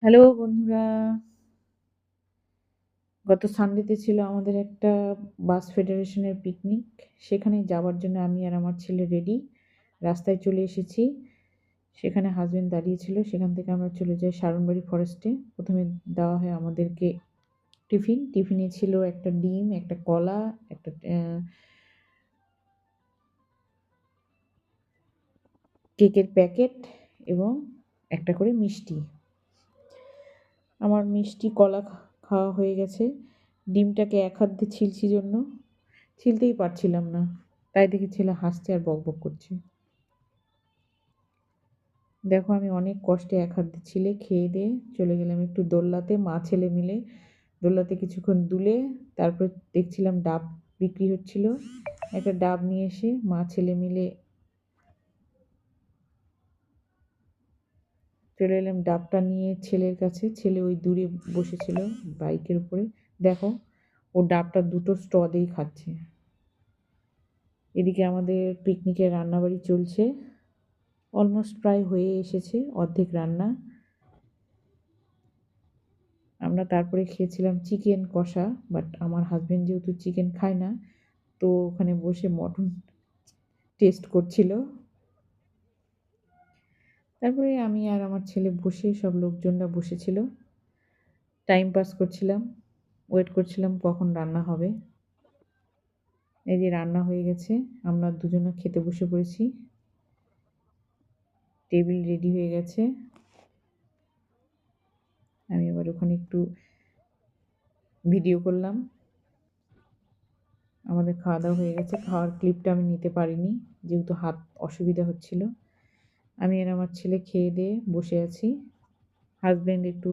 Hello বন্ধুরা, গত সানডেতে ছিল আমাদের একটা বাস ফেডারেশনের পিকনিক। সেখানে যাওয়ার জন্য আমি আর আমার ছেলে রেডি। রাস্তায় চলে এসেছি। সেখানে হাসব্যান্ড দাঁড়িয়ে ছিল। সেখান থেকে আমরা চলে যাই শারনবাড়ি ফরেস্টে। প্রথমে দেওয়া হয় আমাদেরকে টিফিন। টিফিনে ছিল একটা ডিম, একটা কলা, একটা কেকের প্যাকেট এবং একটা করে মিষ্টি। আমার মিষ্টি কলা খাওয়া হয়ে গেছে। ডিমটাকে এক হাত দিয়ে ছিলছি জন্য ছিলতেই পারছিলাম না। তাই দেখে ছেলে হাসছে আর বকবক করছে। দেখো আমি অনেক কষ্টে এক হাত দিয়ে ছিলে খেয়ে দিয়ে চলে গেলাম একটু দোলনাতে, মা ছেলে মিলে দোলনাতে কিছুক্ষণ দুলে তারপর দেখছিলাম ডাব বিক্রি হচ্ছিল। একটা ডাব নিয়ে এসে মা ছেলে মিলে চলে এলাম ডাবটা নিয়ে ছেলের কাছে। ছেলে ওই দূরে বসেছিল বাইকের উপরে। দেখো ও ডাবটা দুটো স্ট্র দিয়েই খাচ্ছে। এদিকে আমাদের পিকনিকের রান্নাবাড়ি চলছে। অলমোস্ট প্রায় হয়ে এসেছে, অর্ধেক রান্না। আমরা তারপরে খেয়েছিলাম চিকেন কষা, বাট আমার হাজব্যান্ড যেহেতু চিকেন খায় না, তো ওখানে বসে মটন টেস্ট করছিল। তারপরে আমি আর আমার ছেলে বসে, সব লোকজনরা বসেছিল, টাইম পাস করছিলাম, ওয়েট করছিলাম কখন রান্না হবে। এই যে রান্না হয়ে গেছে, আমরা দুজনে খেতে বসে পড়েছি। টেবিল রেডি হয়ে গেছে। আমি এবার ওখানে একটু ভিডিও করলাম। আমাদের খাওয়া দাওয়া হয়ে গেছে। খাওয়ার ক্লিপটা আমি নিতে পারিনি, যেহেতু হাত অসুবিধা হচ্ছিল। আমি আর আমার ছেলে খেয়ে দিয়ে বসে আছি। হাজব্যান্ড একটু